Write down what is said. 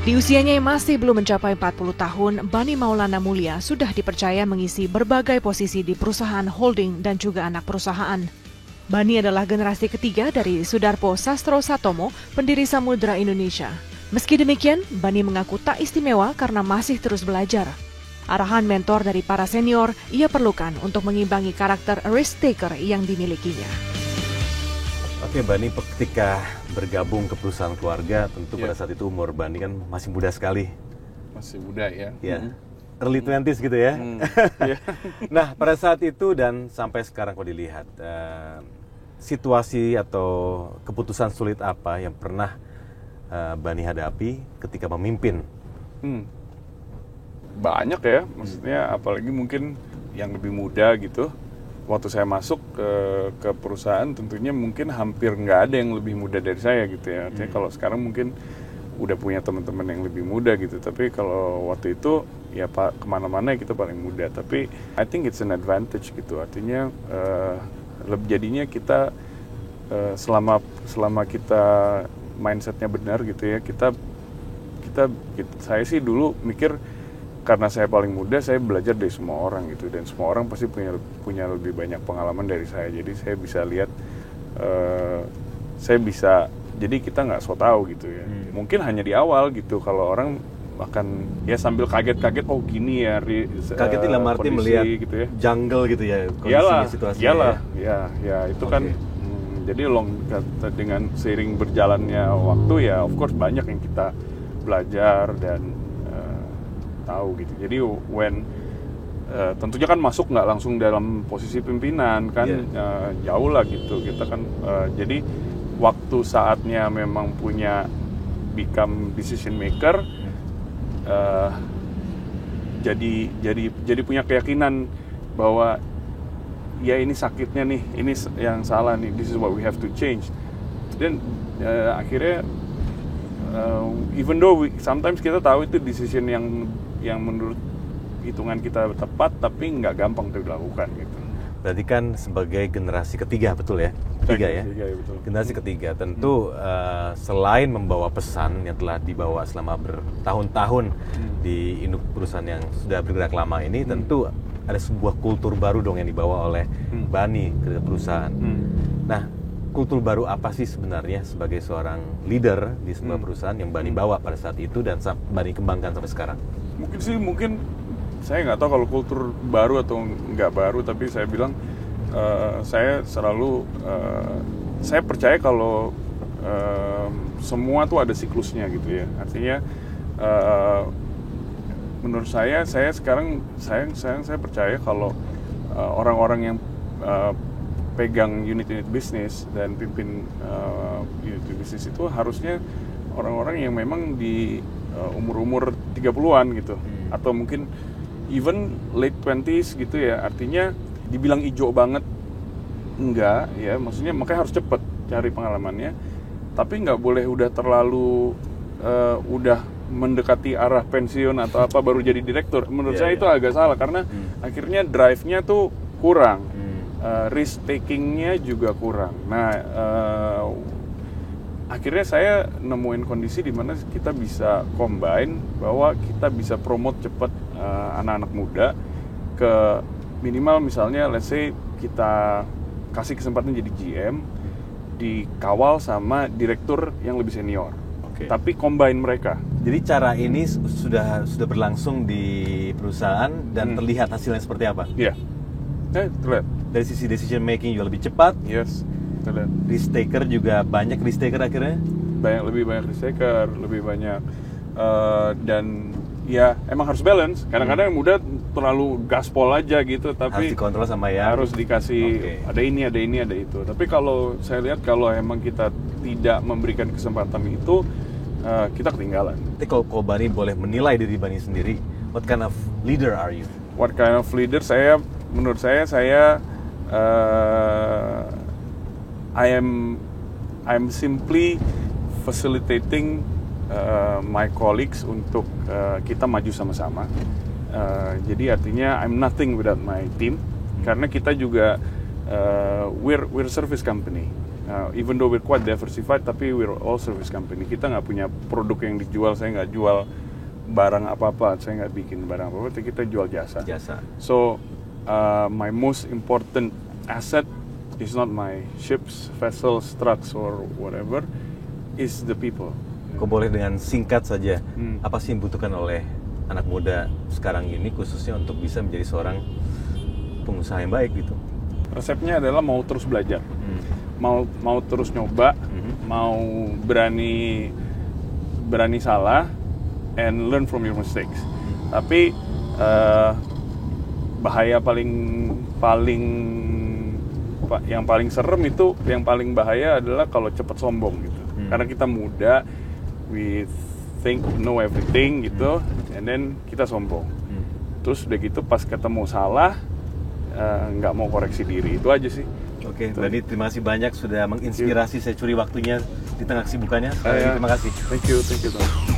Di usianya yang masih belum mencapai 40 tahun, Bani Maulana Mulia sudah dipercaya mengisi berbagai posisi di perusahaan holding dan juga anak perusahaan. Bani adalah generasi ketiga dari Sudarpo Sastro Satomo, pendiri Samudra Indonesia. Meski demikian, Bani mengaku tak istimewa karena masih terus belajar. Arahan mentor dari para senior ia perlukan untuk mengimbangi karakter risk taker yang dimilikinya. Oke, Bani ketika bergabung ke perusahaan keluarga, tentu pada saat itu umur Bani kan masih muda sekali. Masih muda ya. Ya, early 20s gitu ya. Nah, pada saat itu dan sampai sekarang kalau dilihat, situasi atau keputusan sulit apa yang pernah Bani hadapi ketika memimpin? Banyak ya, maksudnya apalagi mungkin yang lebih muda gitu. Waktu saya masuk ke perusahaan tentunya mungkin hampir nggak ada yang lebih muda dari saya gitu ya. Artinya kalau sekarang mungkin udah punya teman-teman yang lebih muda gitu. Tapi kalau waktu itu ya Pak kemana-mana kita paling muda. Tapi I think it's an advantage gitu. Artinya jadinya kita selama kita mindsetnya benar gitu ya. Saya sih dulu mikir karena saya paling muda, saya belajar dari semua orang gitu, dan semua orang pasti punya lebih banyak pengalaman dari saya. Jadi saya bisa lihat, jadi kita nggak so tahu gitu ya. Mungkin hanya di awal gitu, kalau orang akan ya sambil kaget-kaget, oh gini ya, kaget dalam arti melihat gitu ya, jungle gitu ya, kondisinya, situasinya. Ya itu kan. Jadi dengan seiring berjalannya waktu ya, of course banyak yang kita belajar dan tahu gitu. Jadi tentunya kan masuk nggak langsung dalam posisi pimpinan kan, jauh lah gitu kita kan. Jadi waktu saatnya memang become decision maker, jadi punya keyakinan bahwa ya ini sakitnya nih, ini yang salah nih, this is what we have to change. Dan akhirnya even though sometimes kita tahu itu decision yang menurut hitungan kita tepat, tapi nggak gampang dilakukan gitu. Berarti kan sebagai generasi ketiga, betul ya? Ketiga ya? Betul. Generasi ketiga tentu selain membawa pesan yang telah dibawa selama bertahun-tahun di induk perusahaan yang sudah bergerak lama ini, tentu ada sebuah kultur baru dong yang dibawa oleh Bani ke perusahaan. Nah, kultur baru apa sih sebenarnya sebagai seorang leader di sebuah perusahaan yang Bani bawa pada saat itu dan Bani kembangkan sampai sekarang? Mungkin saya nggak tahu kalau kultur baru atau nggak baru, tapi saya bilang saya selalu saya percaya kalau semua tuh ada siklusnya gitu ya. Artinya menurut saya sekarang saya percaya kalau orang-orang yang pegang unit-unit bisnis dan pimpin unit bisnis itu harusnya orang-orang yang memang di umur-umur 30-an gitu, atau mungkin even late 20s gitu ya. Artinya dibilang ijo banget enggak ya, maksudnya makanya harus cepet cari pengalamannya, tapi nggak boleh udah terlalu udah mendekati arah pensiun atau apa baru jadi direktur. Menurut saya itu agak salah, karena akhirnya drive-nya tuh kurang, risk taking-nya juga kurang. Nah akhirnya saya nemuin kondisi di mana kita bisa combine bahwa kita bisa promote cepat anak-anak muda ke minimal, misalnya let's say kita kasih kesempatan jadi GM, dikawal sama direktur yang lebih senior. Tapi combine mereka. Jadi cara ini sudah berlangsung di perusahaan dan terlihat hasilnya seperti apa? Iya. Terlihat. Dari sisi decision making juga lebih cepat. Yes. Terlihat. Risk taker juga banyak risk taker akhirnya. Lebih banyak risk taker, lebih banyak dan ya emang harus balance. Kadang-kadang yang muda terlalu gaspol aja gitu, tapi harus dikontrol sama ya. Harus dikasih ada ini, ada itu. Tapi kalau saya lihat kalau emang kita tidak memberikan kesempatan itu, kita ketinggalan. Tapi kalau Bani boleh menilai diri Bani sendiri, what kind of leader are you? What kind of leader? Menurut saya I'm simply facilitating my colleagues untuk kita maju sama-sama. Jadi artinya I'm nothing without my team, karena kita juga we're service company. Even though we're quite diversified, tapi we're all service company. Kita nggak punya produk yang dijual. Saya nggak jual barang apa-apa. Saya nggak bikin barang apa-apa. Tapi kita jual jasa. So my most important asset is not my ships, vessels, trucks, or whatever. Is the people. Kok boleh dengan singkat saja, apa sih yang dibutuhkan oleh anak muda sekarang ini khususnya untuk bisa menjadi seorang pengusaha yang baik gitu? Resepnya adalah mau terus belajar, mau terus nyoba, mau berani salah, and learn from your mistakes. Tapi bahaya yang paling serem itu, yang paling bahaya adalah kalau cepat sombong gitu. Karena kita muda, we think know everything gitu, and then kita sombong. Terus udah gitu pas ketemu salah, nggak mau koreksi diri. Itu aja sih. Oke, Bani, terima kasih banyak sudah menginspirasi saya curi waktunya di tengah kesibukannya. Terima kasih. Thank you.